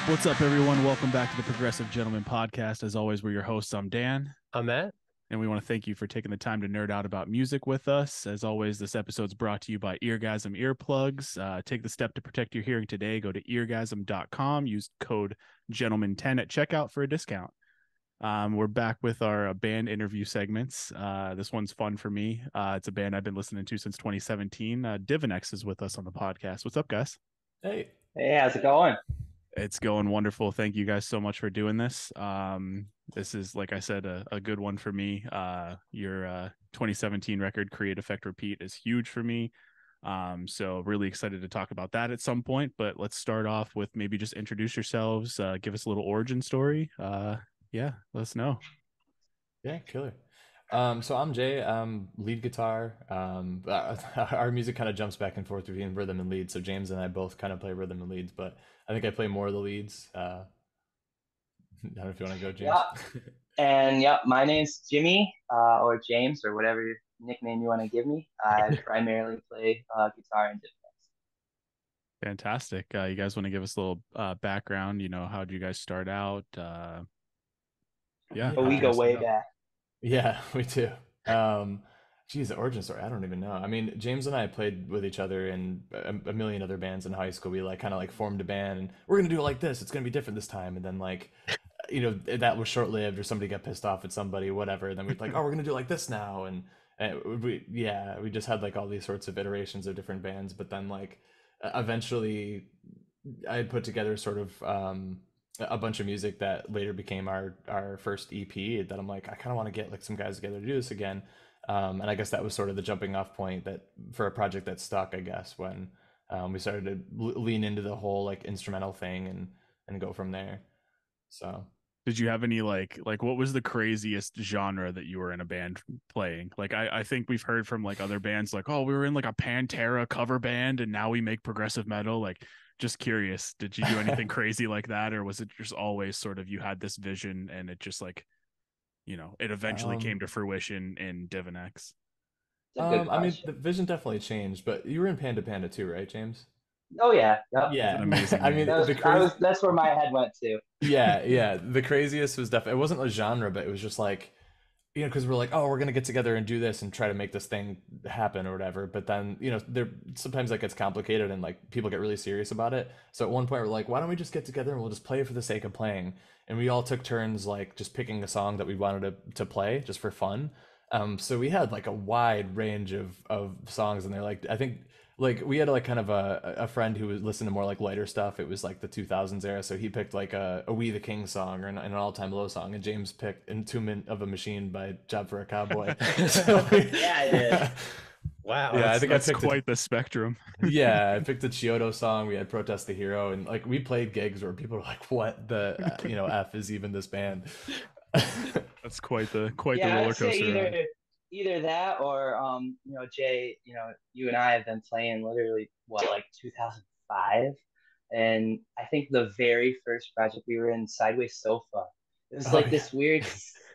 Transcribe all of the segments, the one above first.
What's up, everyone? Welcome back to the Progressive Gentlemen podcast. As always, we're your hosts. I'm Dan. I'm Matt. And we want to thank you for taking the time to nerd out about music with us. As always, this episode's brought to you by Eargasm Earplugs. Take the step to protect your hearing today. Go to eargasm.com. Use code Gentlemen10 at checkout for a discount. We're back with our band interview segments. This one's fun for me. It's a band I've been listening to since 2017. Divinex is with us on the podcast. What's up, guys? Hey. Hey, how's it going? It's going wonderful. Thank you guys so much for doing this. This is, like I said, a good one for me. Your 2017 record, Create Effect Repeat, is huge for me. So really excited to talk about that at some point. But let's start off with maybe just introduce yourselves, give us a little origin story. Yeah, let us know. Yeah, killer. So I'm Jay. I'm lead guitar. Our music kind of jumps back and forth between rhythm and lead. So James and I both kind of play rhythm and leads, but I think I play more of the leads. I don't know if you want to go, James. My name's Jimmy, or James, or whatever nickname you want to give me. I primarily play guitar and Divinex. Fantastic. You guys want to give us a little background? How did you guys start out? But we go way back. Yeah, we do. Geez, the origin story, I don't even know. I mean, James and I played with each other in a million other bands in high school. We kind of formed a band, and we're gonna do it like this. It's gonna be different this time. And then that was short lived, or somebody got pissed off at somebody, whatever. And then we'd oh, we're gonna do it like this now. And we just had all these sorts of iterations of different bands. But then eventually, I had put together sort of a bunch of music that later became our first EP that I'm I kind of want to get some guys together to do this again. And I guess that was sort of the jumping off point that for a project that stuck, I guess, when we started to lean into the whole instrumental thing and go from there. So did you have any what was the craziest genre that you were in a band playing? I think we've heard from other bands oh, we were in a Pantera cover band and now we make progressive metal. Just curious, did you do anything crazy like that, or was it just always sort of you had this vision and it just it eventually came to fruition in Divinex? I mean, the vision definitely changed, but you were in Panda Panda too, right, James? Oh yeah, yep. Yeah. Amazing. I mean, that's where my head went to. Yeah. The craziest was definitely, it wasn't a genre, but it was just because we're oh, we're gonna get together and do this and try to make this thing happen or whatever. But then there sometimes that gets complicated and people get really serious about it. So at one point we're why don't we just get together and we'll just play for the sake of playing? And we all took turns just picking a song that we wanted to play just for fun. So we had a wide range of songs, and they're I think we had kind of a friend who was listening to more lighter stuff. It was the 2000s era, so he picked a We the King song or an All Time Low song, and James picked Entombment of a Machine by Job for a Cowboy. Yeah, I did. Wow. Yeah, I think that's quite the spectrum. Yeah, I picked the Chiodo song. We had Protest the Hero, and we played gigs where people were what the F is even this band? That's quite the roller coaster. Either that or Jay, you and I have been playing literally 2005, and I think the very first project we were in, Sideways Sofa, it was this weird,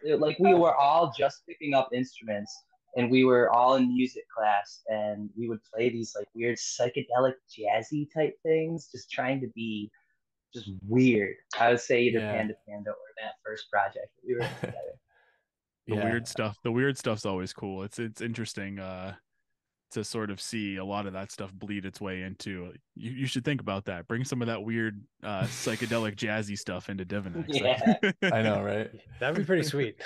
we were all just picking up instruments, and we were all in music class, and we would play these weird psychedelic jazzy type things, just trying to be just weird. I would say either Panda Panda or that first project that we were in together. The weird stuff's always cool. It's interesting to sort of see a lot of that stuff bleed its way into you should think about that. Bring some of that weird psychedelic jazzy stuff into Divinex. Yeah. I know, right? That'd be pretty sweet.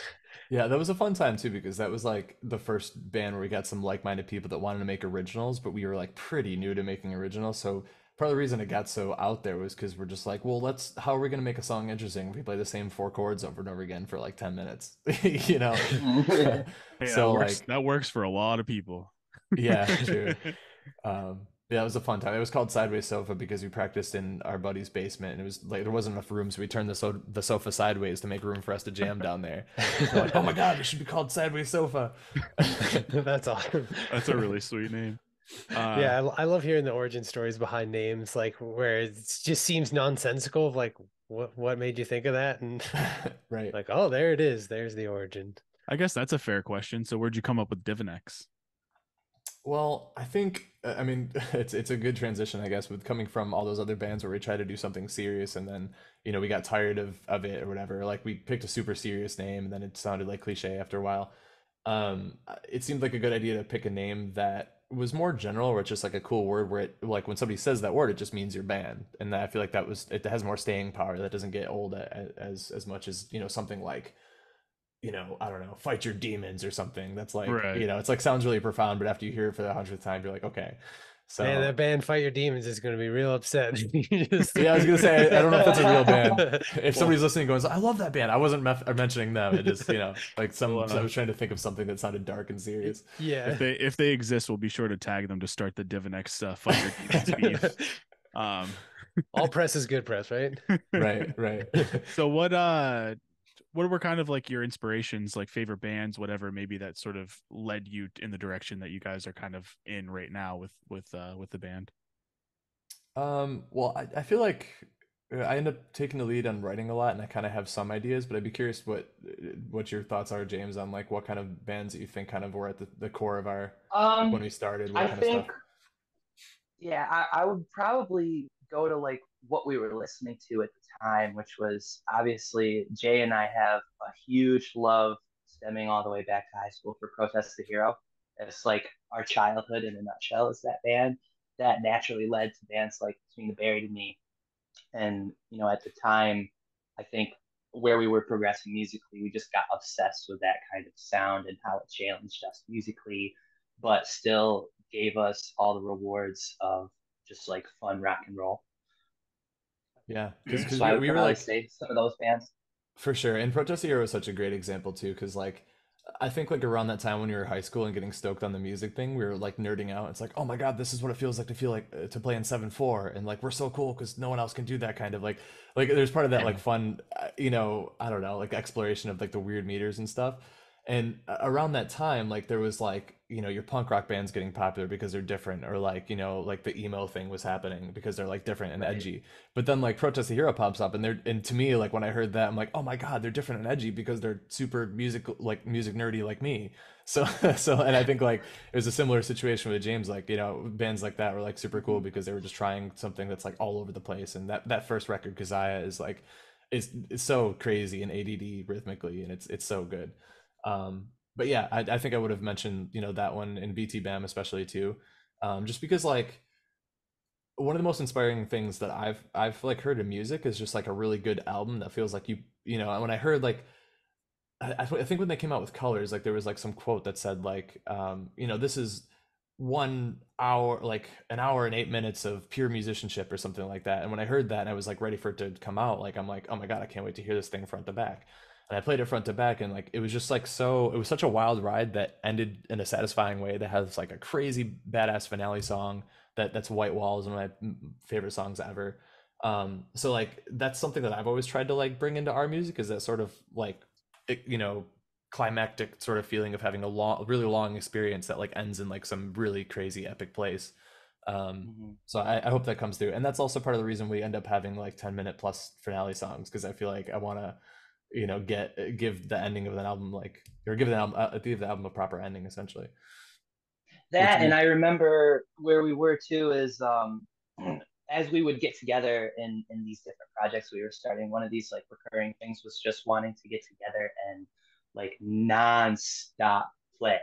Yeah, that was a fun time too, because that was the first band where we got some like-minded people that wanted to make originals, but we were pretty new to making originals. So part of the reason it got so out there was because we're just well, how are we going to make a song interesting? We play the same 4 chords over and over again for 10 minutes, Hey, so that works for a lot of people. Yeah, true. Yeah, it was a fun time. It was called Sideways Sofa because we practiced in our buddy's basement, and it was there wasn't enough room, so we turned the sofa sideways to make room for us to jam down there. So oh my god, it should be called Sideways Sofa. That's awesome. That's a really sweet name. Yeah, I love hearing the origin stories behind names, where it just seems nonsensical of what made you think of that, and right, oh, there it is, there's the origin. I guess that's a fair question. So where'd you come up with Divinex? Well, I think I mean it's a good transition, I guess, with coming from all those other bands where we tried to do something serious and then we got tired of it or whatever. Like we picked a super serious name and then it sounded like cliche after a while. It seemed like a good idea to pick a name that was more general, where it's just like a cool word where it like when somebody says that word, it just means your band, and I feel like it has more staying power. That doesn't get old as much as something like I don't know, fight your demons or something. That's like, Right. it's like sounds really profound, but after you hear it for the 100th time, you're like, okay. Man, So that band Fight Your Demons is going to be real upset. Just- yeah, I was gonna say I don't know if that's a real band. If Well, somebody's listening, going, I love that band. I wasn't mentioning them. It just like well, I was trying to think of something that sounded dark and serious. Yeah. if they exist, we'll be sure to tag them to start the Divinex Fight Your Demons beef. All press is good press, right? Right, right. So what were kind of like your inspirations, like favorite bands, whatever, maybe that sort of led you in the direction that you guys are kind of in right now with the band? Well, I feel like I end up taking the lead on writing a lot, and I kind of have some ideas, but I'd be curious what your thoughts are, James, on like what kind of bands that you think kind of were at the core of our like when Um, we started, what I kind of stuff. think, yeah, I would probably go to like what we were listening to at the time, which was obviously Jay and I have a huge love stemming all the way back to high school for Protest the Hero. It's like our childhood in a nutshell is that band that naturally led to bands like Between the Buried and Me. And, at the time, I think where we were progressing musically, we just got obsessed with that kind of sound and how it challenged us musically, but still gave us all the rewards of just like fun rock and roll. Yeah, because So I would we were probably like say some of those bands. for sure, and Protest Hero was such a great example too, because like I think like around that time when we were in high school and getting stoked on the music thing, we were like nerding out. It's like, oh my god, this is what it feels like to feel like to play in 7/4, and like we're so cool because no one else can do that kind of like there's part of that like fun, I don't know, like exploration of like the weird meters and stuff. And around that time, like there was like your punk rock bands getting popular because they're different, or like like the emo thing was happening because they're like different and Right. edgy. But then like Protest the Hero pops up, and to me, like when I heard that, I'm like, oh my god, they're different and edgy because they're super music nerdy like me. So and I think like it was a similar situation with James, like bands like that were like super cool Mhm. because they were just trying something that's like all over the place. And that first record, Kazaya, is like it's so crazy and ADD rhythmically, and it's so good. But yeah, I think I would have mentioned that one in BT Bam especially too, just because like one of the most inspiring things that I've like heard in music is just like a really good album that feels like when I heard like I think when they came out with Colors, like there was like some quote that said like this is 1 hour, like an hour and 8 minutes of pure musicianship or something like that. And when I heard that and I was like ready for it to come out, like I'm like, oh my god, I can't wait to hear this thing front to back. And I played it front to back, and like it was just like it was such a wild ride that ended in a satisfying way, that has like a crazy badass finale song that's White Walls, one of my favorite songs ever. So like that's something that I've always tried to like bring into our music, is that sort of like it- you know climactic sort of feeling of having a really long experience that like ends in like some really crazy epic place. Mhm. So I hope that comes through, and that's also part of the reason we end up having like 10-minute plus finale songs, because I feel like I want to give the ending of an album, like, or give the album a proper ending essentially. Which That, and we I remember where we were too is as we would get together in these different projects we were starting, one of these like recurring things was just wanting to get together and like non-stop play,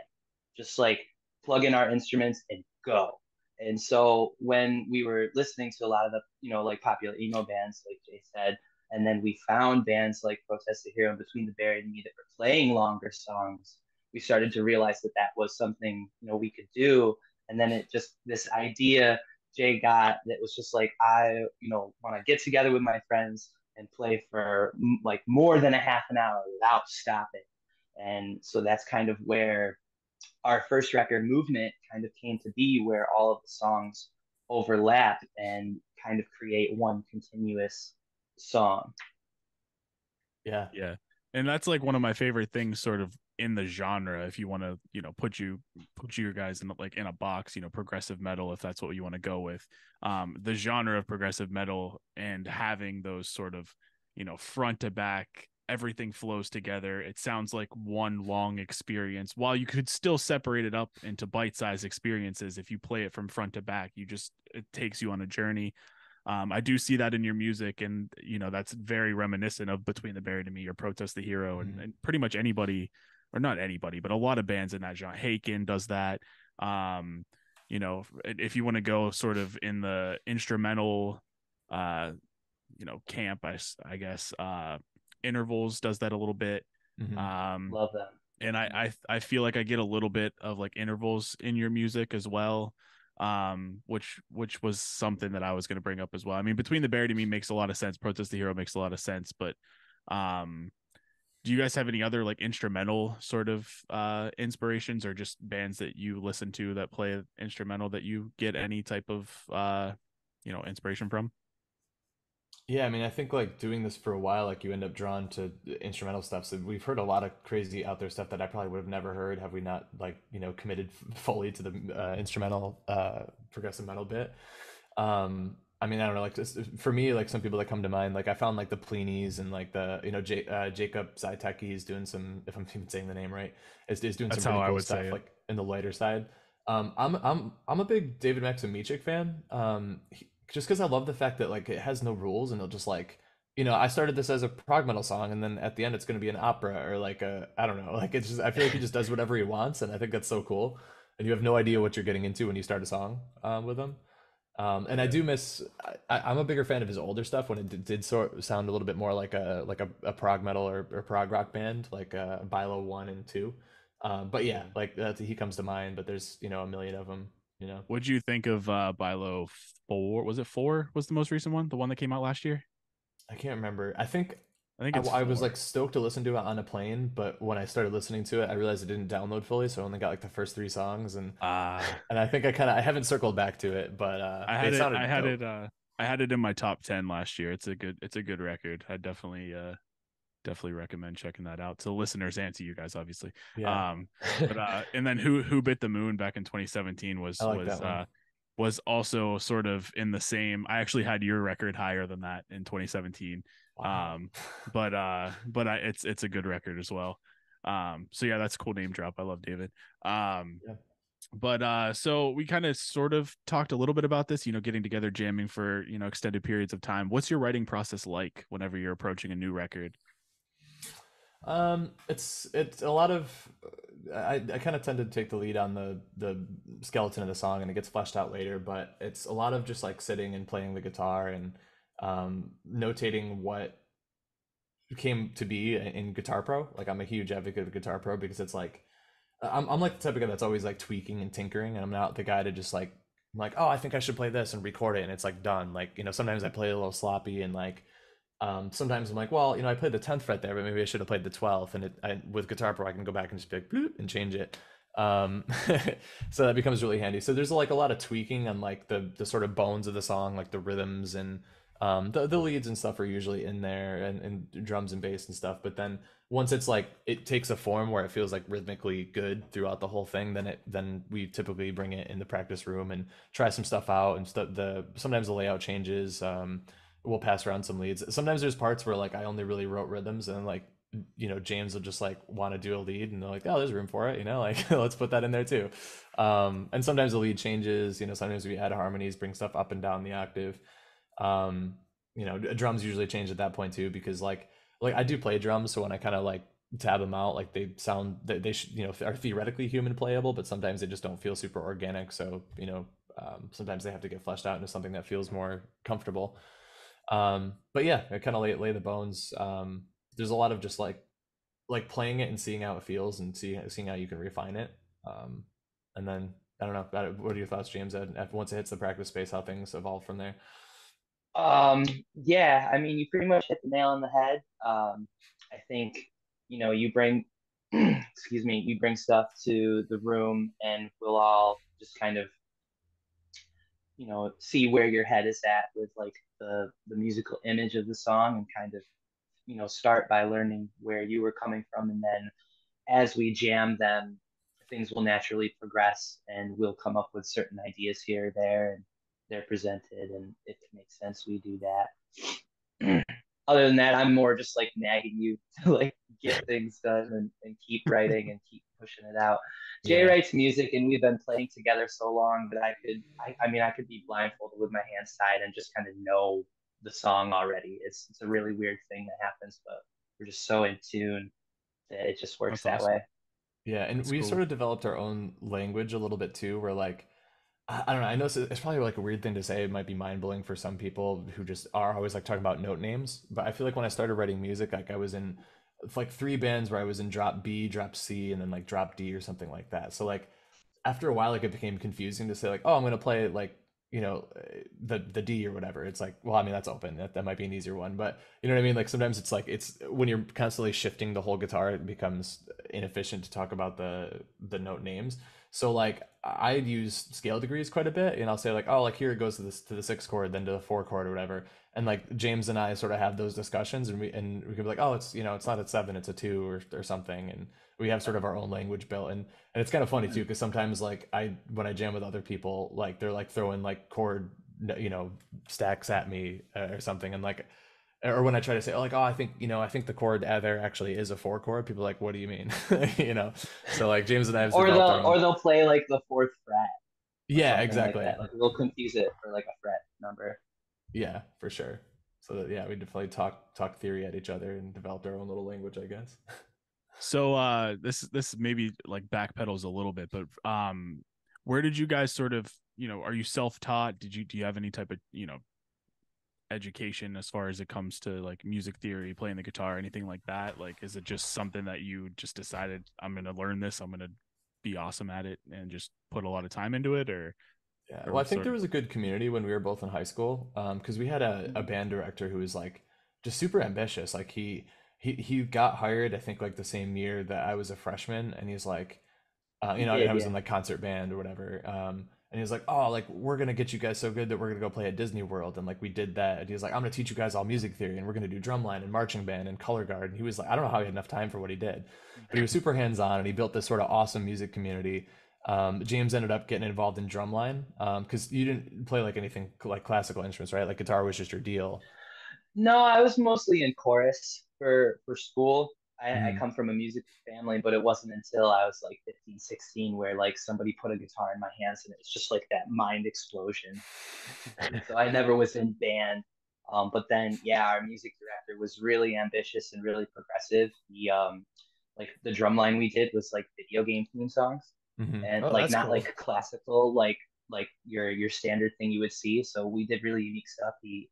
just like plug in our instruments and go. And so when we were listening to a lot of the like popular emo bands, like Jay said, and then we found bands like Protest the Hero and Between the Buried and Me that were playing longer songs, we started to realize that that was something we could do. And then it just, this idea Jay got, that was just like, I want to get together with my friends and play for like more than a half an hour without stopping. And so that's kind of where our first record, Movement, kind of came to be, where all of the songs overlap and kind of create one continuous song. Yeah. Yeah. And that's like one of my favorite things sort of in the genre, if you want to, put you guys in like in a box, progressive metal, if that's what you want to go with. The genre of progressive metal and having those sort of, front to back everything flows together. It sounds like one long experience. While you could still separate it up into bite-sized experiences, if you play it from front to back, it takes you on a journey. I do see that in your music, and that's very reminiscent of Between the Buried and Me or Protest the Hero, and pretty much anybody, or not anybody, but a lot of bands in that genre. Haken does that. If you want to go sort of in the instrumental, camp, I guess, Intervals does that a little bit. Love them. And I feel like I get a little bit of like Intervals in your music as well, which was something that I was going to bring up as well. I mean, Between the Buried and Me makes a lot of sense. Protest the Hero makes a lot of sense, but do you guys have any other like instrumental sort of inspirations, or just bands that you listen to that play instrumental that you get any type of inspiration from? Yeah, I mean, I think like doing this for a while, like you end up drawn to instrumental stuff. So we've heard a lot of crazy out there stuff that I probably would have never heard have we not like committed fully to the instrumental progressive metal bit. I mean, I don't know, like just, for me, like some people that come to mind, like I found like the Plinis and like the Jacob Zaiteki is doing some, if I'm even saying the name right, is doing That's some how pretty I cool would say stuff it. like in the lighter side. I'm a big David Maximichik fan. Just because I love the fact that like it has no rules and it'll just like I started this as a prog metal song and then at the end it's going to be an opera or like a I don't know, like it's just I feel like he just does whatever he wants and I think that's so cool and you have no idea what you're getting into when you start a song with him. And I do miss. I'm a bigger fan of his older stuff when it did sort of sound a little bit more like a prog metal or prog rock band like Bilo 1 and 2. But yeah, like he comes to mind. But there's a million of them. What'd you think of Bilo 4? Was it 4 was the most recent one? The one that came out last year? I can't remember. I think I think I, it's I was 4. like stoked to listen to it on a plane, but when I started listening to it, I realized it didn't download fully, so I only got like the first 3 songs, and Uh and I think I haven't circled back to it, but I had it it I sounded had dope. it I had it in my top 10 last year. It's a good record. I definitely recommend checking that out to listeners and to you guys, obviously. Yeah, Um, but and then who bit the moon back in 2017 I like that one. was also sort of in the same. I actually had your record higher than that in 2017. Wow. Um, it's a good record as well. So yeah, that's a cool name drop. I love David. Um, Yeah. but so we kind of sort of talked a little bit about this, getting together, jamming for extended periods of time. What's your writing process like whenever you're approaching a new record? It's a lot of I kind of tend to take the lead on the skeleton of the song and it gets fleshed out later, but it's a lot of just like sitting and playing the guitar and notating what came to be in Guitar Pro. Like I'm a huge advocate of Guitar Pro because it's like I'm like the type of guy that's always like tweaking and tinkering, and I'm not the guy to just like I'm like, oh, I think I should play this and record it, and it's like done. Like sometimes I play a little sloppy, and like sometimes I'm like, well, I played the 10th fret there, but maybe I should have played the 12th. And with Guitar Pro, I can go back and just be like, bloop, and change it. Um, so that becomes really handy. So there's like a lot of tweaking on like the sort of bones of the song, like the rhythms and the leads and stuff are usually in there and drums and bass and stuff. But then once it's like it takes a form where it feels like rhythmically good throughout the whole thing, then we typically bring it in the practice room and try some stuff out and stuff. Sometimes the layout changes. We'll pass around some leads. Sometimes there's parts where like I only really wrote rhythms and like James will just like want to do a lead and they're like, oh, there's room for it, like let's put that in there too. And sometimes the lead changes, sometimes we add harmonies, bring stuff up and down the octave. um Drums usually change at that point too because like I do play drums, so when I kind of like tab them out, like they should are theoretically human playable, but sometimes they just don't feel super organic, so sometimes they have to get fleshed out into something that feels more comfortable. But yeah, I kind of lay the bones. There's a lot of just like playing it and seeing how it feels and seeing how you can refine it. And then I don't know. What are your thoughts, James? Once it hits the practice space, how things evolve from there? Yeah, I mean, you pretty much hit the nail on the head. I think, you bring, excuse me, you bring stuff to the room and we'll all just kind of, see where your head is at with like the musical image of the song and kind of, start by learning where you were coming from. And then as we jam them, things will naturally progress and we'll come up with certain ideas here or there and they're presented. And if it makes sense, we do that. other than that, I'm more just like nagging you to like get things done and keep writing and keep pushing it out. Jay Yeah. writes music, and we've been playing together so long that I mean, I could be blindfolded with my hands tied and just kind of know the song already. It's a really weird thing that happens, but we're just so in tune that it just works That's that awesome. way. Yeah, and That's we cool. sort of developed our own language a little bit too. Where like I don't know. I know it's probably like a weird thing to say. It might be mind blowing for some people who just are always like talking about note names. But I feel like when I started writing music, like I was in like three bands where I was in drop B, drop C, and then like drop D or something like that. So like after a while, like it became confusing to say like, oh, I'm gonna play like the D or whatever. It's like, well, I mean that's open. That might be an easier one, but you know what I mean. Like sometimes it's like it's when you're constantly shifting the whole guitar, it becomes inefficient to talk about the note names. So like I use scale degrees quite a bit, and I'll say like, oh, like here it goes to this to the sixth chord, then to the four chord or whatever. And like James and I sort of have those discussions, and we can be like, oh, it's it's not a seven, it's a two or something, and we have sort of our own language built. And it's kind of funny too because sometimes like I when I jam with other people, like they're like throwing like chord stacks at me or something, and like or when I try to say like, oh, I think I think the chord there actually is a four chord. People are like, what do you mean? So like James and I have Or developed our own. they'll play like the fourth fret or Yeah, something like exactly. that. Like we'll confuse it for like a fret number. Yeah, for sure. So that, yeah, we definitely talk theory at each other and developed our own little language, I guess. So this maybe like backpedals a little bit, but where did you guys sort of, are you self-taught? Do you have any type of, education as far as it comes to like music theory, playing the guitar, anything like that? Like is it just something that you just decided I'm going to learn this, I'm going to be awesome at it and just put a lot of time into it Yeah, well, or I think sort there of was a good community when we were both in high school, because we had a band director who was like just super ambitious. Like he got hired, I think, like the same year that I was a freshman, and he's like, He I did, was in yeah. like concert band or whatever. And he was like, oh, like we're gonna get you guys so good that we're gonna go play at Disney World, and like we did that. And he was like, I'm gonna teach you guys all music theory, and we're gonna do drumline and marching band and color guard. And he was like, I don't know how he had enough time for what he did, but he was super hands on, and he built this sort of awesome music community. James ended up getting involved in drumline because you didn't play like anything like classical instruments, right? Like guitar was just your deal. No, I was mostly in chorus for school. I Mm. come from a music family, but it wasn't until I was like 15, 16 where like somebody put a guitar in my hands and it's just like that mind explosion. So I never was in band. But then yeah, our music director was really ambitious and really progressive. He like the drum line we did was like video game theme songs Hmm. and Oh, like that's not cool. like classical like your standard thing you would see. So we did really unique stuff. He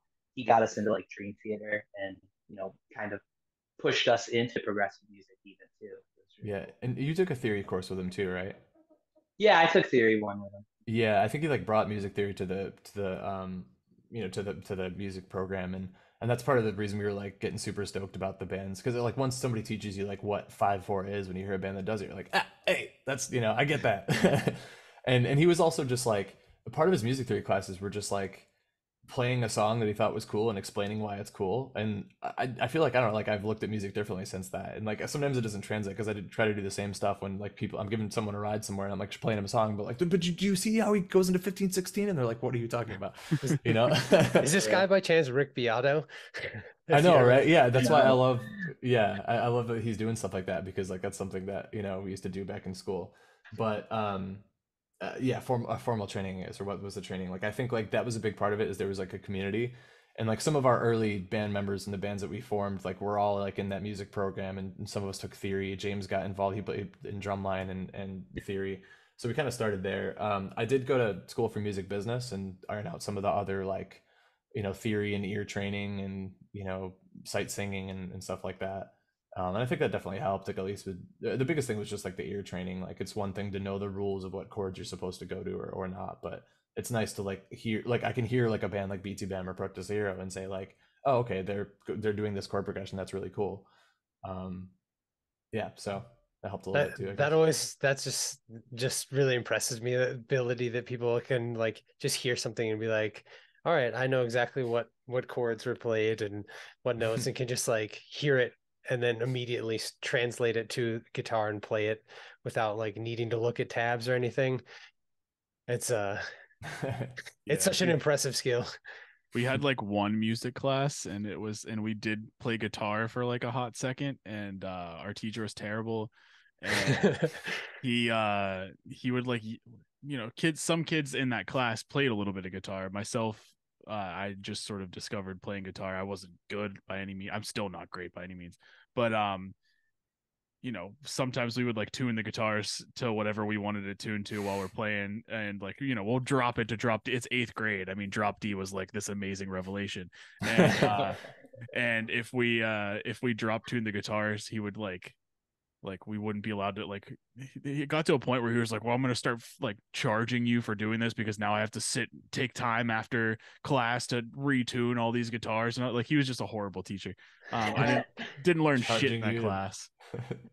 got us into like Dream Theater and kind of pushed us into progressive music even too. It was really Yeah, cool. and you took a theory course with him too, right? Yeah, I took theory one with him. Yeah, I think he like brought music theory to the to the music program, and that's part of the reason we were like getting super stoked about the bands because like once somebody teaches you like what 5/4 is when you hear a band that does it, you're like, ah, hey, that's I get that. And he was also just like a part of his music theory classes were just like playing a song that he thought was cool and explaining why it's cool. And I feel like I don't know, like I've looked at music differently since that. And like sometimes it doesn't translate because I did try to do the same stuff when like people I'm giving someone a ride somewhere and I'm like playing him a song, but like, but do you see how he goes into 15, 16? And they're like, what are you talking about? Is, You know? is this Yeah. guy by chance Rick Beato? I If you know, ever, right? Yeah, that's why I No. love yeah, I love that he's doing stuff like that because like that's something that, we used to do back in school. But yeah, formal training is, or what was the training like? I think like that was a big part of it is there was like a community, and like some of our early band members and the bands that we formed, like we're all like in that music program, and some of us took theory. James got involved; he played in drumline and theory, so we kind of started there. I did go to school for music business and iron out some of the other like theory and ear training and sight singing and stuff like that. And I think that definitely helped. Like at least with the biggest thing was just like the ear training. Like it's one thing to know the rules of what chords you're supposed to go to or not, but it's nice to like hear. Like I can hear like a band like BT Bam or Proctor Zero and say like, oh okay, they're doing this chord progression. That's really cool. Um, yeah, so that helped a little that bit too, I that guess. always that's just really impresses me, the ability that people can like just hear something and be like, all right, I know exactly what chords were played and what notes, and can just like hear it and then immediately translate it to guitar and play it without like needing to look at tabs or anything. It's Yeah, it's such an impressive skill. we had like one music class, and we did play guitar for like a hot second, and our teacher was terrible, and he would like, some kids in that class played a little bit of guitar. Myself, I just sort of discovered playing guitar. I wasn't good by any means. I'm still not great by any means, but sometimes we would like tune the guitars to whatever we wanted to tune to while we're playing, and like, we'll drop it to drop D. It's 8th grade. I mean, drop D was like this amazing revelation. And and if we drop tune the guitars, he would like we wouldn't be allowed to, like, it got to a point where he was like, well, I'm going to start like charging you for doing this, because now I have to take time after class to retune all these guitars. And like, he was just a horrible teacher. I didn't learn shit in that class.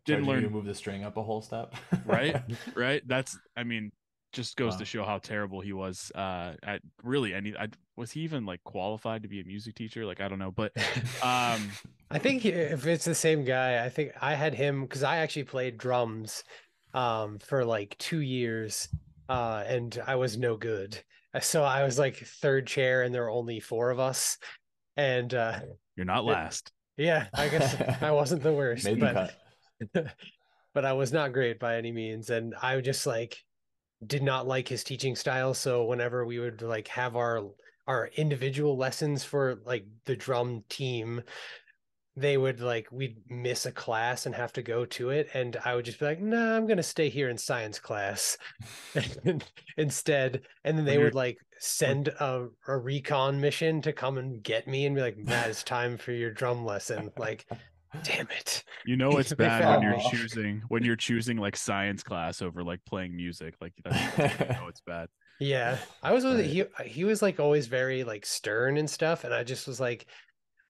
Didn't learn you to move the string up a whole step. Right. That's, I mean, just goes to show how terrible he was at really was he even like qualified to be a music teacher? Like, I don't know, but I think if it's the same guy, I think I had him because I actually played drums for like 2 years and I was no good. So I was like third chair and there were only 4 of us. And you're not last. Yeah, I guess I wasn't the worst. Made the cut. But I was not great by any means. And I just like did not like his teaching style. So whenever we would like have our individual lessons for like the drum team, they would like, we'd miss a class and have to go to it, and I would just be like, nah, I'm gonna stay here in science class instead. And then they would like send a recon mission to come and get me and be like, Matt, it's time for your drum lesson. Like, damn it. It's bad when you're choosing like science class over like playing music. Like, it's bad. Yeah, I was he was like always very like stern and stuff, and I just was like,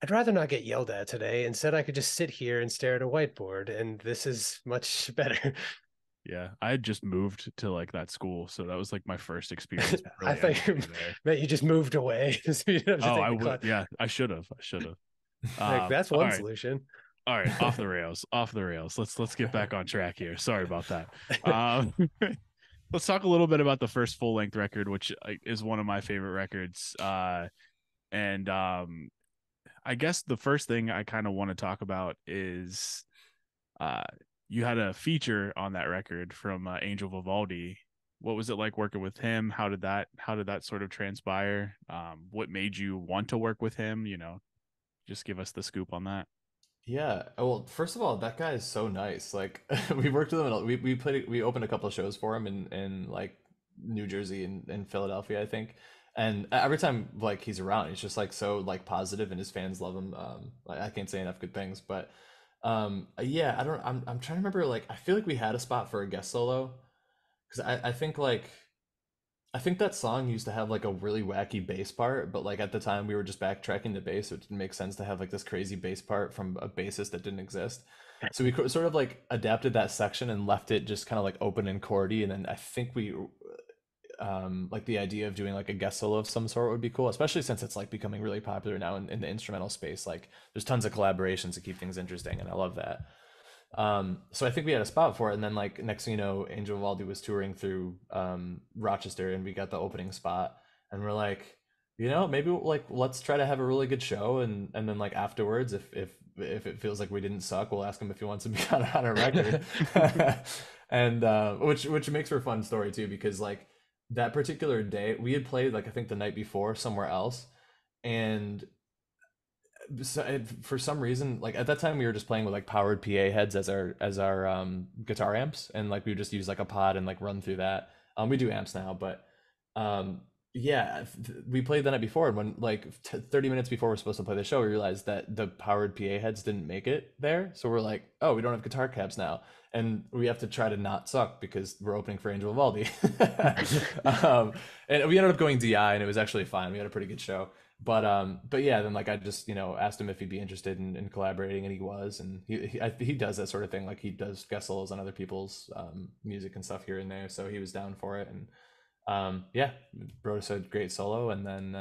I'd rather not get yelled at today. Instead, I could just sit here and stare at a whiteboard, and this is much better. Yeah, I had just moved to like that school, so that was like my first experience. Really, I thought you just moved away. So I would. Yeah, I should have. Like, that's one solution. All right, off the rails. Let's get back on track here. Sorry about that. Let's talk a little bit about the first full length record, which is one of my favorite records. And I guess the first thing I kind of want to talk about is you had a feature on that record from Angel Vivaldi. What was it like working with him? How did that sort of transpire? What made you want to work with him? Just give us the scoop on that. Yeah. Well, first of all, that guy is so nice. Like, we worked with him. We opened a couple of shows for him in like New Jersey and Philadelphia, I think. And every time like he's around, he's just like so like positive, and his fans love him. I can't say enough good things, but yeah, I'm trying to remember. Like, I feel like we had a spot for a guest solo, because I think that song used to have like a really wacky bass part, but like at the time we were just backtracking the bass, so it didn't make sense to have like this crazy bass part from a bassist that didn't exist. So we sort of like adapted that section and left it just kind of like open and chordy, and then I think we like the idea of doing like a guest solo of some sort would be cool, especially since it's like becoming really popular now in the instrumental space. Like, there's tons of collaborations to keep things interesting, and I love that. So I think we had a spot for it, and then like next thing you know, Angel Vivaldi was touring through Rochester, and we got the opening spot, and we're like, maybe like let's try to have a really good show, and then like afterwards, if it feels like we didn't suck, we'll ask him if he wants to be on a record. And which makes for a fun story too, because like that particular day we had played like I think the night before somewhere else, and so for some reason, like at that time we were just playing with like powered PA heads as our guitar amps, and like we would just use like a pod and like run through that. We do amps now, but yeah, we played the night before, and when like 30 minutes before we're supposed to play the show, we realized that the powered PA heads didn't make it there. So we're like, oh, we don't have guitar cabs now, and we have to try to not suck because we're opening for Angel Vivaldi. And we ended up going DI, and it was actually fine. We had a pretty good show. But yeah, then like I just asked him if he'd be interested in collaborating, and he was, and he does that sort of thing. Like, he does guest solos on other people's music and stuff here and there, so he was down for it. And yeah, wrote us a great solo, and then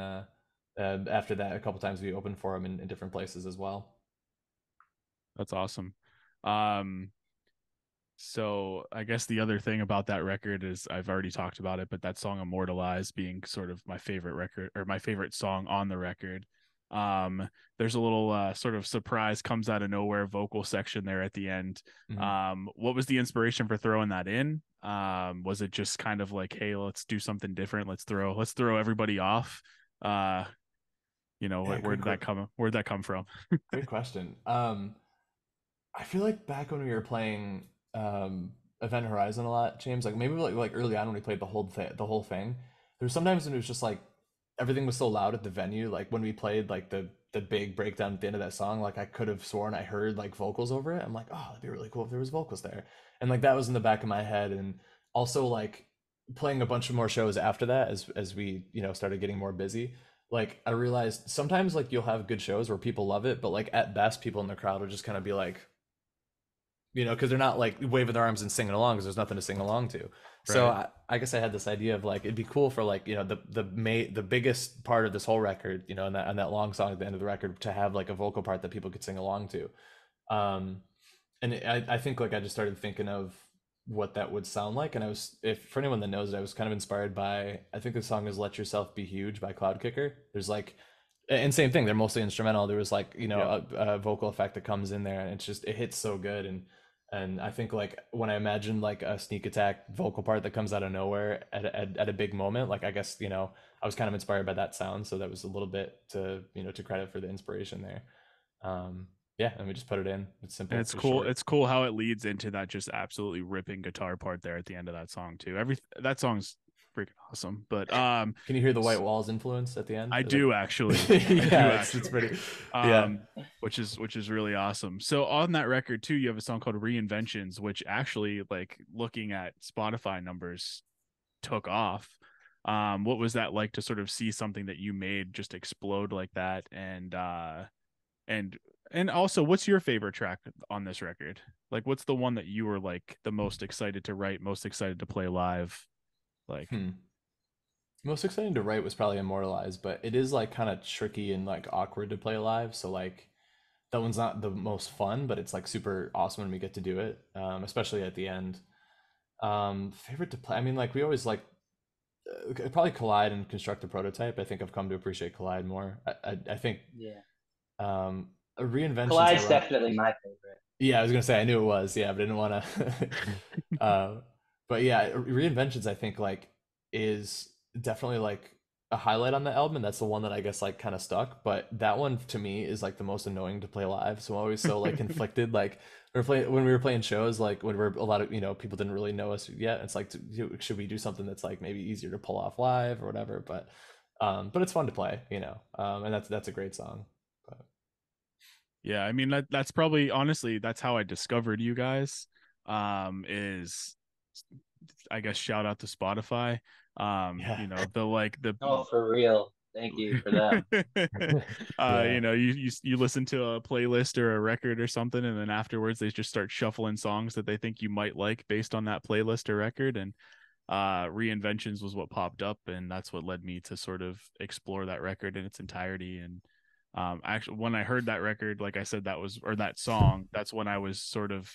after that, a couple times we opened for him in different places as well. That's awesome. So I guess the other thing about that record is I've already talked about it, but that song "Immortalized" being sort of my favorite record or my favorite song on the record. There's a little sort of surprise comes out of nowhere vocal section there at the end. What was the inspiration for throwing that in? Was it just kind of like, hey, let's do something different. Let's throw everybody off. Yeah, Where did that come from? great question. I feel like back when we were playing Event Horizon a lot, James, like maybe like early on when we played the whole thing, there was sometimes when it was just like everything was so loud at the venue, like when we played like the big breakdown at the end of that song, like I could have sworn I heard like vocals over it. I'm like, oh, it'd be really cool if there was vocals there. And like that was in the back of my head. And also like playing a bunch of more shows after that as we, you know, started getting more busy. Like I realized sometimes like you'll have good shows where people love it, but like at best people in the crowd will just kind of be like, you know, because they're not like waving their arms and singing along because there's nothing to sing along to. So Right. I guess I had this idea of like it'd be cool for like, you know, the biggest part of this whole record, you know, and that long song at the end of the record to have like a vocal part that people could sing along to. um I think like I just started thinking of what that would sound like, and I was, if for anyone that knows it, I was kind of inspired by, I think the song is "Let Yourself Be Huge" by Cloud Kicker. There's like, and same thing, they're mostly instrumental. There was like, you know, Yep. a vocal effect that comes in there, and it's just, it hits so good. And I think like when I imagine like a sneak attack vocal part that comes out of nowhere at a big moment, like I guess, you know, I was kind of inspired by that sound, so that was a little bit to, you know, to credit for the inspiration there. um yeah, and we just put it in. It's And simple, it's it's cool. short. It's cool how it leads into that just absolutely ripping guitar part there at the end of that song too. That song's freaking awesome. But Can you hear the White Walls influence at the end? I Like, do actually. I yeah, do it's actually. pretty, yeah. Um, which is really awesome. So on that record too, you have a song called Reinventions, which actually, like, looking at Spotify numbers, took off. What was that like to sort of see something that you made just explode like that? And and also, what's your favorite track on this record? Like, what's the one that you were like the most excited to write, most excited to play live? Like, Hmm. Most exciting to write was probably Immortalized, but it is like kind of tricky and like awkward to play live. So like that one's not the most fun, but it's like super awesome when we get to do it, especially at the end. Favorite to play, I mean, like we always like probably Collide and Construct the Prototype. I think I've come to appreciate Collide more. I think Yeah. Reinventions, Collide's definitely my favorite. yeah, I was gonna say I knew it was, yeah, but I didn't want to. uh, but yeah, Reinventions I think like is definitely like a highlight on the album, and that's the one that I guess like kind of stuck. But that one to me is like the most annoying to play live, so I'm always so like conflicted. Like when we were playing shows, like when we're a lot of, you know, people didn't really know us yet. It's like, should we do something that's like maybe easier to pull off live or whatever? But it's fun to play, you know, and that's a great song. But yeah, I mean that's probably, honestly, that's how I discovered you guys. Is, I guess, shout out to Spotify. yeah, The like the Oh, for real. Thank you for them. yeah, you listen to a playlist or a record or something, and then afterwards they just start shuffling songs that they think you might like based on that playlist or record. And Reinventions was what popped up, and that's what led me to sort of explore that record in its entirety. And actually, when I heard that record, like I said, that song, that's when I was sort of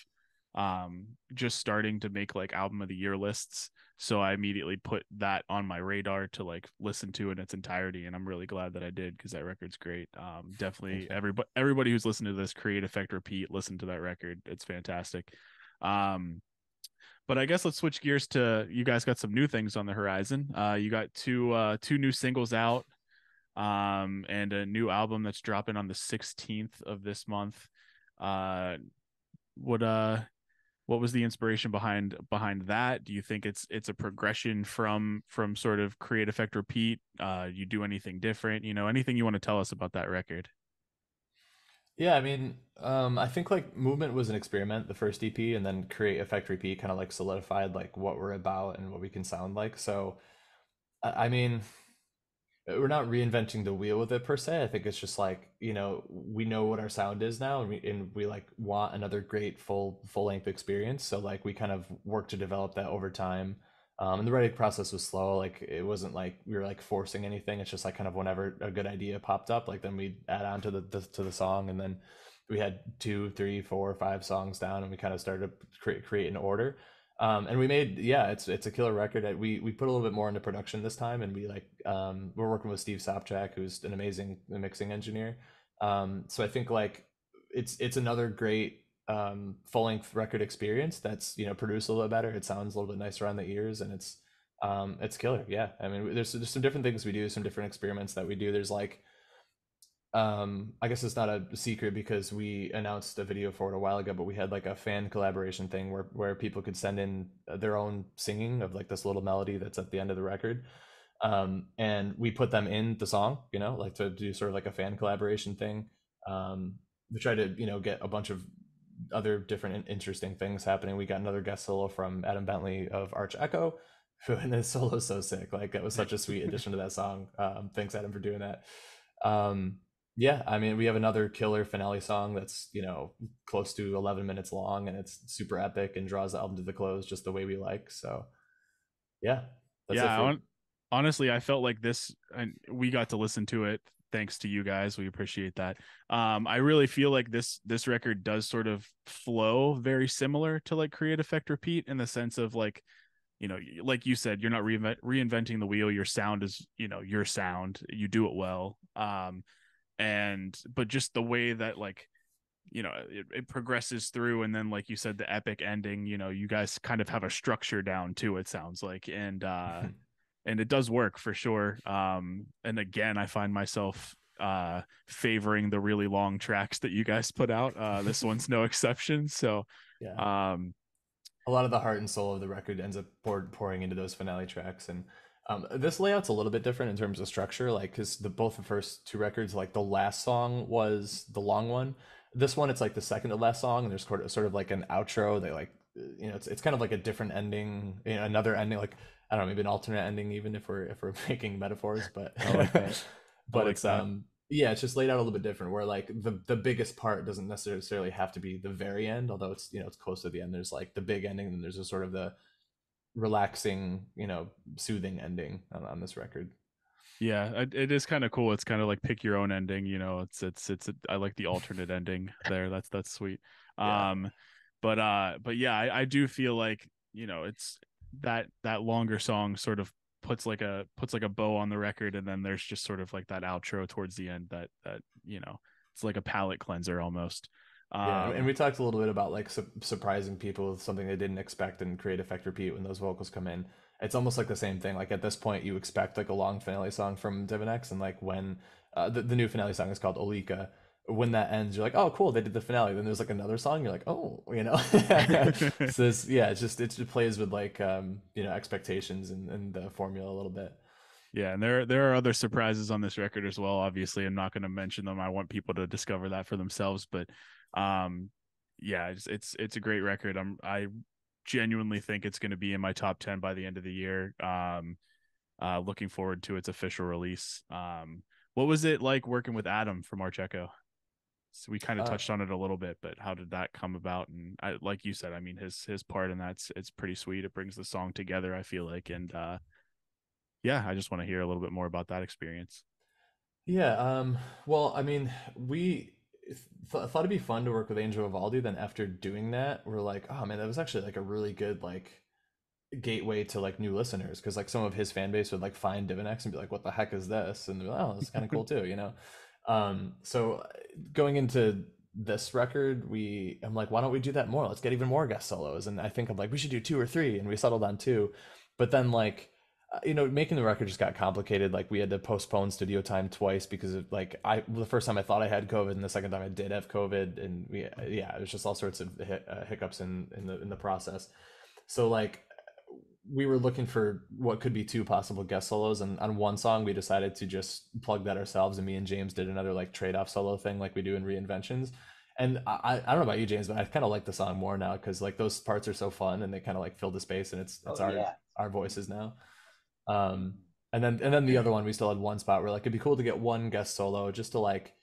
just starting to make like album of the year lists. So I immediately put that on my radar to like listen to in its entirety, and I'm really glad that I did, because that record's great. thank Definitely you. everybody who's listened to this, Create Effect Repeat, listen to that record. It's fantastic. um but I guess let's switch gears to, you guys got some new things on the horizon. You got two new singles out, and a new album that's dropping on the 16th of this month. Uh, what uh, what was the inspiration behind that? Do you think it's a progression from sort of Create Effect Repeat? You do anything different? Anything you want to tell us about that record? Yeah, I mean, I think like Movement was an experiment, the first EP, and then Create Effect Repeat kind of like solidified like what we're about and what we can sound like. So, I mean, we're not reinventing the wheel with it per se. I think it's just like, you know, we know what our sound is now, and we like want another great full length experience. So like we kind of work to develop that over time. And the writing process was slow. Like it wasn't like we were like forcing anything. It's just like kind of whenever a good idea popped up, like then we add on to the song, and then we had 2, 3, 4, 5 songs down, and we kind of started to create an order. And we made, yeah, it's a killer record. We put a little bit more into production this time, and we like we're working with Steve Sopchak, who's an amazing mixing engineer. So I think like it's another great full length record experience that's, you know, produced a little bit better. It sounds a little bit nicer on the ears, and it's killer. Yeah, I mean, there's some different things we do, some different experiments that we do. There's like I guess it's not a secret because we announced a video for it a while ago, but we had like a fan collaboration thing where people could send in their own singing of like this little melody that's at the end of the record. And we put them in the song, you know, like to do sort of like a fan collaboration thing. We try to, you know, get a bunch of other different interesting things happening. We got another guest solo from Adam Bentley of Arch Echo, who, and his solo's so sick. Like that was such a sweet addition to that song. Thanks Adam for doing that. Yeah, I mean, we have another killer finale song that's, you know, close to 11 minutes long, and it's super epic and draws the album to the close just the way we like. So yeah, that's it for. Honestly, I felt like this, and we got to listen to it thanks to you guys. We appreciate that. I really feel like this record does sort of flow very similar to like Create, Effect, Repeat, in the sense of like, you know, like you said, you're not reinventing the wheel. Your sound is, you know, your sound. You do it well. But just the way that, like, you know, it progresses through, and then like you said, the epic ending, you know, you guys kind of have a structure down too, it sounds like, and it does work for sure. And again, I find myself favoring the really long tracks that you guys put out. This one's no exception. So yeah, a lot of the heart and soul of the record ends up pouring into those finale tracks. And this layout's a little bit different in terms of structure, like because both the first two records, like the last song was the long one. This one, it's like the second to last song, and there's sort of like an outro. They like, you know, it's kind of like a different ending, you know, another ending, like I don't know, maybe an alternate ending, even if we're making metaphors, but I like that. but like it's that. Yeah, it's just laid out a little bit different, where like the biggest part doesn't necessarily have to be the very end, although it's, you know, it's close to the end. There's like the big ending, and there's a sort of the relaxing, you know, soothing ending on this record. Yeah, it is kind of cool. It's kind of like pick your own ending, you know. I like the alternate ending there. That's sweet. Yeah. But yeah, I do feel like, you know, it's that longer song sort of puts like a bow on the record, and then there's just sort of like that outro towards the end that you know, it's like a palate cleanser almost. Yeah, and we talked a little bit about like surprising people with something they didn't expect and Create, Effect, Repeat when those vocals come in. It's almost like the same thing. Like at this point, you expect like a long finale song from Divinex, and like when the new finale song is called Olika. When that ends, you're like, oh, cool, they did the finale. Then there's like another song, you're like, oh, you know. So yeah, it just plays with like you know, expectations and the formula a little bit. Yeah, and there are other surprises on this record as well. Obviously, I'm not going to mention them. I want people to discover that for themselves. But yeah, it's a great record. I genuinely think it's going to be in my top 10 by the end of the year. Looking forward to its official release. What was it like working with Adam from Arch Echo? So we kind of touched on it a little bit, but how did that come about? And like you said, I mean, his part in that's, it's pretty sweet. It brings the song together, I feel like, and yeah, I just want to hear a little bit more about that experience. Yeah, well, I mean, we thought it'd be fun to work with Angel Vivaldi. Then after doing that, we're like, oh man, that was actually like a really good like gateway to like new listeners, because like some of his fan base would like find Divinex and be like, what the heck is this? And they're like, oh, it's kind of cool too, you know. So going into this record, I'm like, why don't we do that more? Let's get even more guest solos. And I think I'm like, we should do 2 or 3, and we settled on 2. But then like, you know, making the record just got complicated. Like we had to postpone studio time twice because of like the first time I thought I had COVID, and the second time I did have COVID, and yeah, it was just all sorts of hiccups in the process. So like we were looking for what could be 2 possible guest solos, and on one song we decided to just plug that ourselves, and me and James did another like trade-off solo thing like we do in Reinventions. And I don't know about you, James, but I kind of like the song more now, because like those parts are so fun and they kind of like fill the space, and it's our voices now. And then the other one, we still had one spot where like it'd be cool to get one guest solo just to like,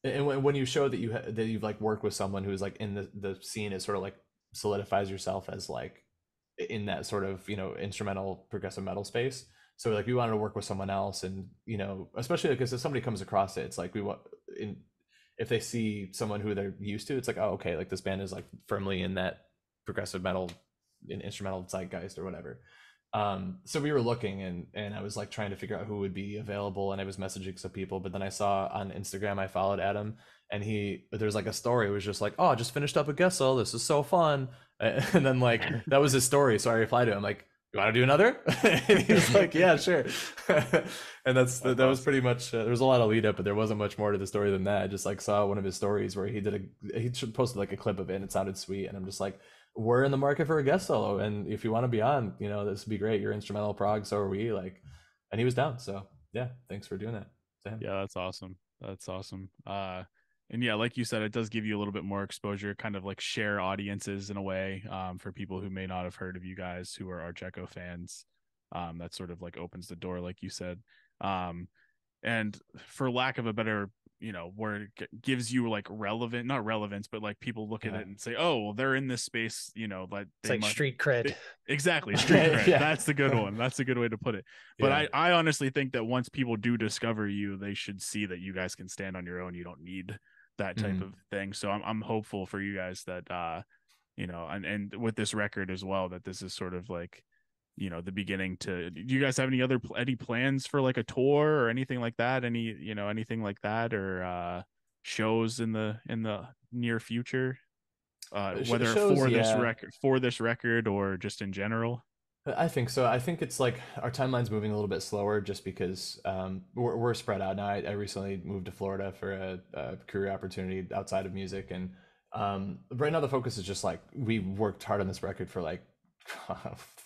and when you show that that you've like worked with someone who's like in the scene, it sort of like solidifies yourself as like in that sort of, you know, instrumental progressive metal space. So like we wanted to work with someone else, and you know, especially because if somebody comes across it, it's like we want if they see someone who they're used to, it's like, oh, okay, like this band is like firmly in that progressive metal and instrumental zeitgeist or whatever. So we were looking, and I was like trying to figure out who would be available, and I was messaging some people, but then I saw on Instagram, I followed Adam, and there's like a story, it was just like, oh, I just finished up a guest solo, this is so fun. And then like that was his story, so I replied to him like, you want to do another? And he was like, yeah, sure. And that was pretty much, there was a lot of lead up, but there wasn't much more to the story than that. I just like saw one of his stories where he posted like a clip of it, and it sounded sweet, and I'm just like, we're in the market for a guest solo, and if you want to be on, this would be great. You're instrumental prog, so are we. Like, and he was down. So yeah, thanks for doing that to him. Yeah, that's awesome. And yeah, like you said, it does give you a little bit more exposure, kind of like share audiences in a way, for people who may not have heard of you guys who are Arch Echo fans. That sort of like opens the door, like you said. And for lack of a better, where it gives you like not relevance, but like people look at it and say, oh, well, they're in this space, like it's like street cred. Exactly, street cred. Yeah. That's the good one. That's a good way to put it. But yeah. I honestly think that once people do discover you, they should see that you guys can stand on your own. You don't need that type of thing. So I'm hopeful for you guys that and with this record as well, that this is sort of like, the beginning to. Do you guys have any plans for like a tour or anything like that? Anything like that, or shows in the near future? Whether shows, for this record or just in general? I think so. I think it's like our timeline's moving a little bit slower just because we're spread out now. I recently moved to Florida for a career opportunity outside of music, and right now the focus is just like, we worked hard on this record for like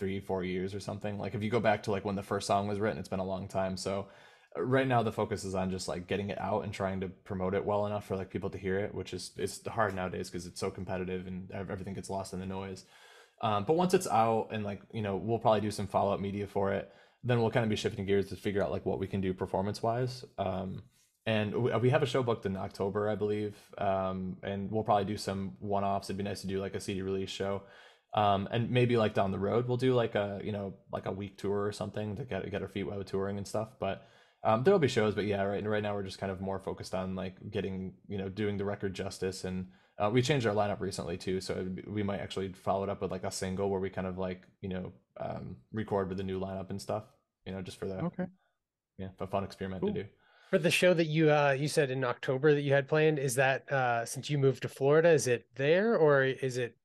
3-4 years or something. Like if you go back to like when the first song was written, it's been a long time. So right now the focus is on just like getting it out and trying to promote it well enough for like people to hear it, which is, it's hard nowadays because it's so competitive and everything gets lost in the noise. But once it's out and like, we'll probably do some follow-up media for it, then we'll kind of be shifting gears to figure out like what we can do performance wise. And we have a show booked in October, I believe. And we'll probably do some one-offs. It'd be nice to do like a CD release show. And maybe like down the road, we'll do like a week tour or something to get our feet wet with touring and stuff. But there'll be shows, but yeah, right now we're just kind of more focused on like getting, doing the record justice. And we changed our lineup recently too, so we might actually follow it up with like a single where we kind of like, record with the new lineup and stuff, just for the a fun experiment to do. For the show that you said in October that you had planned, is that since you moved to Florida, is it there or is it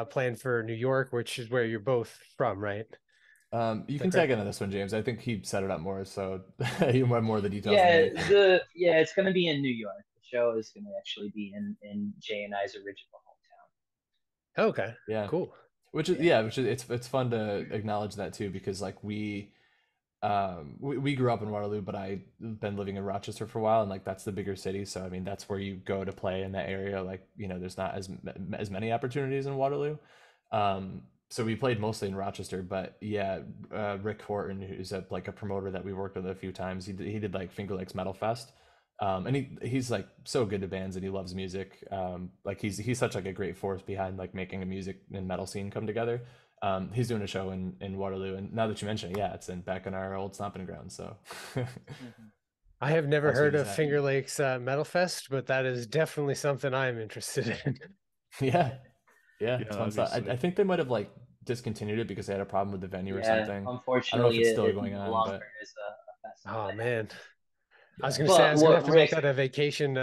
planned for New York, which is where you're both from, right? You can tag into this one, James. I think he set it up more, so you have more of the details. Yeah, it's going to be in New York. The show is going to actually be in Jay and I's original hometown. Okay. Yeah. Cool. Which is it's fun to acknowledge that too, because like we grew up in Waterloo, but I've been living in Rochester for a while, and like that's the bigger city. So I mean, that's where you go to play in that area. Like, there's not as many opportunities in Waterloo. So we played mostly in Rochester, but yeah, Rick Horton, who's a promoter that we worked with a few times, he did like Finger Lakes Metal Fest. And he's like so good to bands, and he loves music. Like he's such like a great force behind like making a music and metal scene come together. He's doing a show in Waterloo, and now that you mention it, yeah, it's back in our old stomping ground. So I have never heard of Finger Lakes Metal Fest, but that is definitely something I'm interested in. Yeah, it's fun stuff. I think they might have like discontinued it because they had a problem with the venue or something. Unfortunately, I don't know if it's still going on. But... Oh man. I was going to say, I was going to have to make that a vacation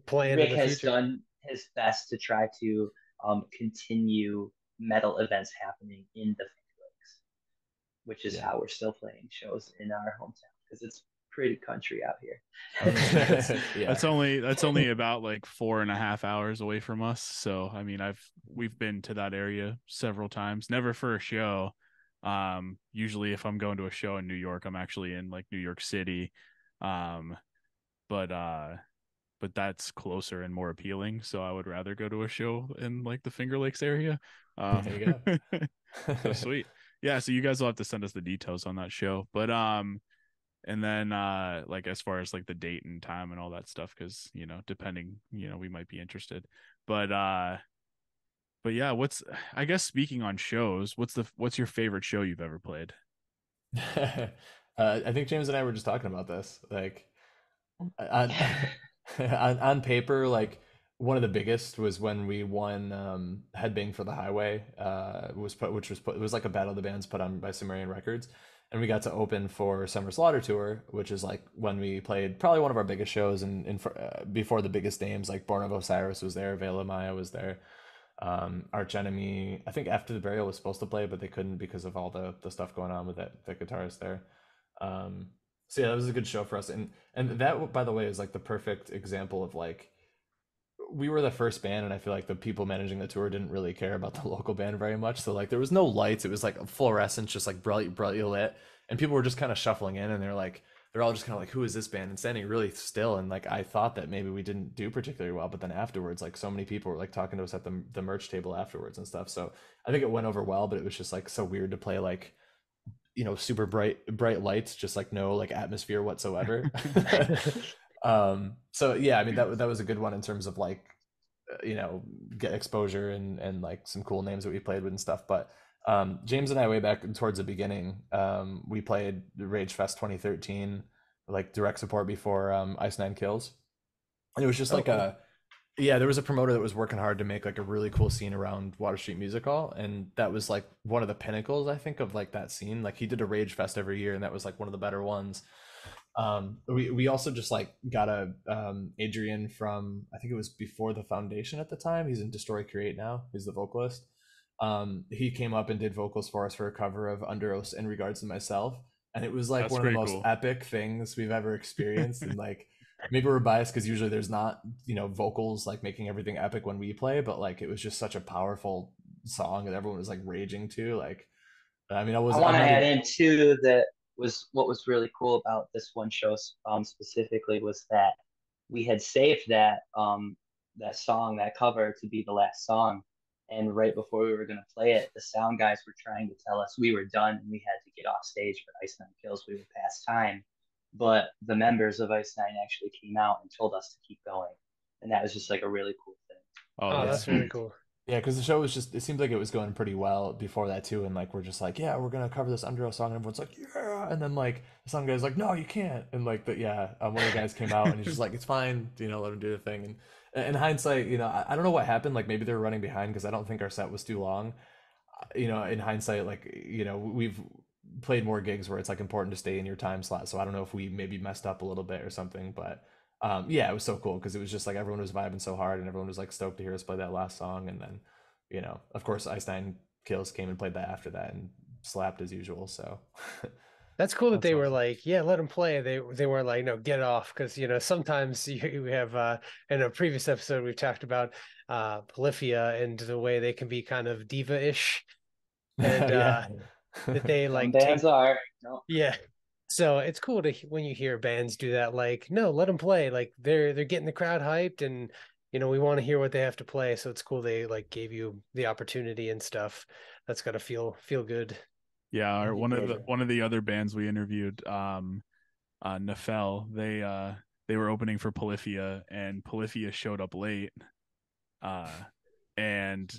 plan. Rick has done his best to try to continue metal events happening in the Finger Lakes, which is how we're still playing shows in our hometown, because it's pretty country out here. That's only about like 4.5 hours away from us. So I mean, we've been to that area several times, never for a show. Usually if I'm going to a show in New York, I'm actually in like New York City. But that's closer and more appealing, so I would rather go to a show in like the Finger Lakes area. There you go. So sweet. Yeah, so you guys will have to send us the details on that show. But and then like as far as like the date and time and all that stuff, because depending, we might be interested. But yeah, I guess speaking on shows, what's your favorite show you've ever played? I think James and I were just talking about this. Like, On paper, like one of the biggest was when we won Headbang for the Highway, it was like a battle of the bands put on by Sumerian Records, and we got to open for Summer Slaughter Tour, which is like when we played probably one of our biggest shows, before the biggest names like Born of Osiris was there, Vela Maya was there, Arch Enemy. I think After the Burial was supposed to play, but they couldn't because of all the stuff going on with that guitarist there. Um, so yeah, that was a good show for us, and that, by the way, is like the perfect example of like we were the first band, and I feel like the people managing the tour didn't really care about the local band very much. So like there was no lights; it was like fluorescence, just like brightly lit, and people were just kind of shuffling in, and they're all just kind of like, who is this band? And standing really still. And like I thought that maybe we didn't do particularly well, but then afterwards, like so many people were like talking to us at the merch table afterwards and stuff. So I think it went over well, but it was just like so weird to play like, super bright lights, just like no like atmosphere whatsoever. So yeah, I mean that was a good one in terms of like get exposure and like some cool names that we played with and stuff. But James and I, way back towards the beginning, we played Rage Fest 2013, like direct support before Ice Nine Kills, and it was just like cool. yeah, there was a promoter that was working hard to make like a really cool scene around Water Street Music Hall, and that was like one of the pinnacles, I think, of like that scene. Like he did a Rage Fest every year, and that was like one of the better ones. We also just like got a Adrian from, I think it was before the Foundation at the time. He's in Destroy Create now. He's the vocalist. He came up and did vocals for us for a cover of Under Oath in Regards to Myself, and it was like That's one of the pretty most cool. epic things we've ever experienced. And like maybe we're biased because usually there's not vocals like making everything epic when we play, but like it was just such a powerful song that everyone was like raging to. Like I mean, I I'm want to not add even. in too that was what was really cool about this one show specifically was that we had saved that song, that cover, to be the last song, and right before we were going to play it, the sound guys were trying to tell us we were done and we had to get off stage for Ice Nine Kills. We were past time, but the members of Ice Nine actually came out and told us to keep going, and that was just like a really cool thing. Oh, Oh, Yeah. that's really cool. Yeah, because the show was just, it seemed like it was going pretty well before that too. And like, we're just like, yeah, we're going to cover this Underoath song. And everyone's like, yeah. And then like, some guy's like, no, you can't. And like, one of the guys came out and he's just like, it's fine, let him do the thing. And in hindsight, I don't know what happened. Like, maybe they were running behind because I don't think our set was too long. In hindsight, like, we've played more gigs where it's like important to stay in your time slot. So I don't know if we maybe messed up a little bit or something. But yeah, it was so cool because it was just like everyone was vibing so hard and everyone was like stoked to hear us play that last song. And then, of course, Ice Nine Kills came and played that after that and slapped as usual. So That's cool that that's they were awesome. like, yeah, let them play. They weren't like, no, get off, because sometimes you have in a previous episode we've talked about Polyphia and the way they can be kind of diva-ish, and yeah. that they Some like bands take, are no. yeah. So it's cool to when you hear bands do that, like, no, let them play. Like they're getting the crowd hyped, and we want to hear what they have to play. So it's cool they like gave you the opportunity and stuff. That's gotta feel good. Yeah, Yeah, for sure. one of the other bands we interviewed, Nefel, they were opening for Polyphia, and Polyphia showed up late. Uh, and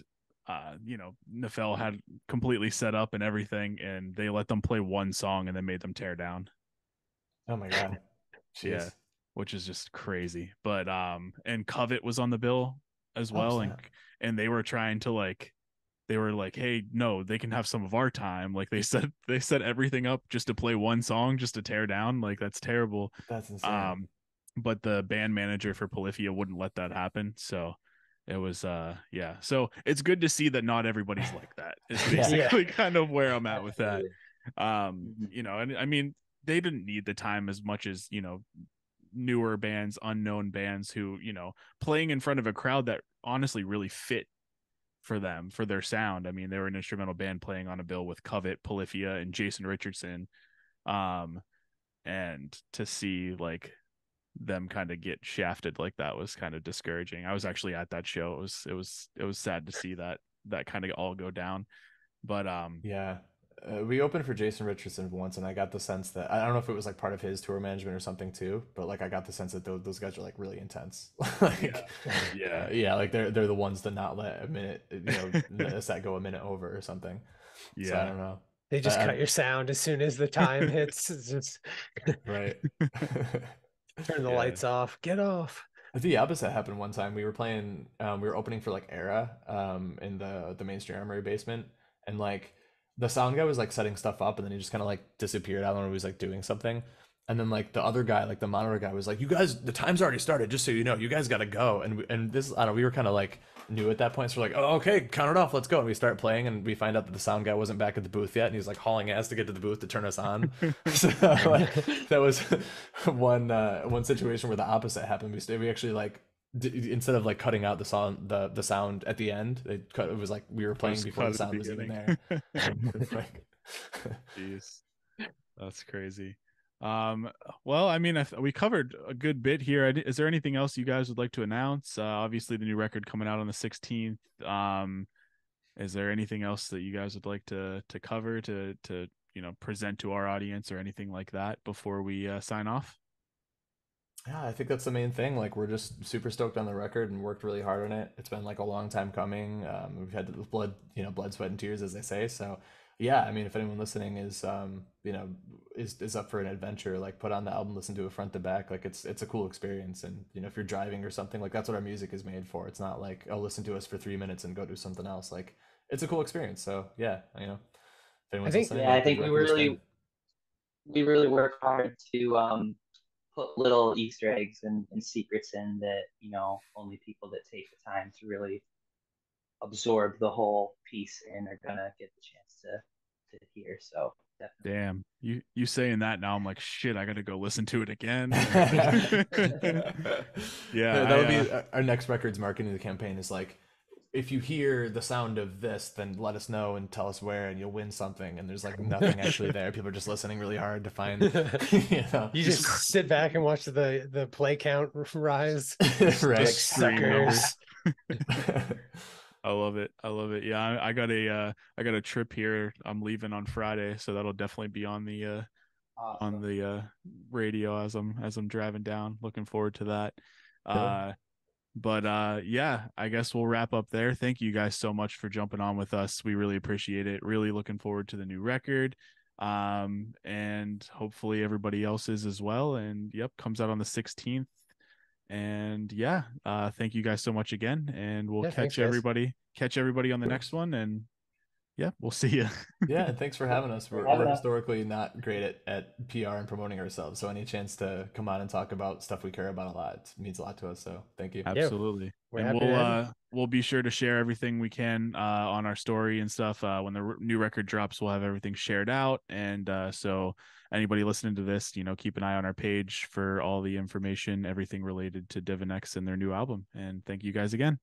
Nefel had completely set up and everything, and they let them play one song and then made them tear down. Oh my God. Yeah, Jeez. which is just crazy. But and Covet was on the bill as Oh, well, snap. and they were trying to like, they were like, hey, no, they can have some of our time. Like they set everything up just to play one song, just to tear down. Like that's terrible. That's insane. Um, but the band manager for Polyphia wouldn't let that happen. So it was yeah. So it's good to see that not everybody's like that. Is Yeah. Yeah. basically kind of where I'm at with that. Absolutely. Mhm. And I mean, they didn't need the time as much as, newer bands, unknown bands who, playing in front of a crowd that honestly really fit for them, for their sound. I mean, they were an instrumental band playing on a bill with Covet, Polyphia, and Jason Richardson. Um, and to see like them kind of get shafted like that was kind of discouraging. I was actually at that show. It was sad to see that kind of all go down. But Yeah. We opened for Jason Richardson once, and I got the sense that I don't know if it was like part of his tour management or something too, but like I got the sense that those guys are like really intense. Like, yeah, yeah, like they're the ones to not let a minute, a set go a minute over or something. So I yeah, don't know. They just cut your sound as soon as the time hits. It's just Right. turn the yeah. lights off. Get off. I think the opposite happened one time. We were playing, we were opening for like Era, in the mainstream armory basement, and like the sound guy was like setting stuff up, and then he just kind of like disappeared. I don't know, he was like doing something, and then like the other guy, like the monitor guy, was like, "You guys, the time's already started. Just so you know, you guys got to go." And this, I don't know, we were kind of like new at that point, so we're like, "Oh, okay, count it off, let's go." And we start playing, and we find out that the sound guy wasn't back at the booth yet, and he's like hauling ass to get to the booth to turn us on. So like, that was one situation where the opposite happened. We actually like instead of like cutting out the sound at the end, it was like we were playing before the sound was even there. Like, Jeez, that's crazy. Well, I mean, we covered a good bit here. Is there anything else you guys would like to announce? Obviously, the new record coming out on the 16th. Is there anything else that you guys would like to cover to present to our audience or anything like that before we sign off? yeah, I think that's the main thing. Like, we're just super stoked on the record and worked really hard on it. It's been like a long time coming. We've had blood, sweat, and tears, as they say. So, yeah, I mean, if anyone listening is up for an adventure, like put on the album, listen to it front to back. Like, it's a cool experience. And if you're driving or something, like that's what our music is made for. It's not like, oh, listen to us for 3 minutes and go do something else. Like, it's a cool experience. So, yeah, if anyone's think- listening, Yeah, I like, give think the record a spin. we really work hard to put little Easter eggs and secrets in that, only people that take the time to really absorb the whole piece and are gonna get the chance to hear. So definitely. Damn, you saying that now, I'm like, shit, I gotta go listen to it again. Yeah, That'll be our next record's marketing campaign is like, if you hear the sound of this, then let us know and tell us where, and you'll win something. And there's like nothing actually there. People are just listening really hard to find, You just sit back and watch the play count rise. right? Like Stream numbers. suckers. I love it. I love it. Yeah, I got a trip here. I'm leaving on Friday, so that'll definitely be on the Awesome. radio as I'm driving down. Looking forward to that. Cool. But yeah, I guess we'll wrap up there. Thank you guys so much for jumping on with us. We really appreciate it. Really looking forward to the new record. And hopefully everybody else is as well. And yep, comes out on the 16th. And yeah, thank you guys so much again. And we'll Thanks, guys. catch everybody on the next one. And yeah, we'll see you. Yeah, and thanks for having us. For We're having us. historically not great at PR and promoting ourselves, so any chance to come on and talk about stuff we care about a lot means a lot to us. So thank you. Absolutely. We're And happy to have you. we'll be sure to share everything we can on our story and stuff. When the new record drops, we'll have everything shared out. And so anybody listening to this, keep an eye on our page for all the information, everything related to Divinex and their new album. And thank you guys again.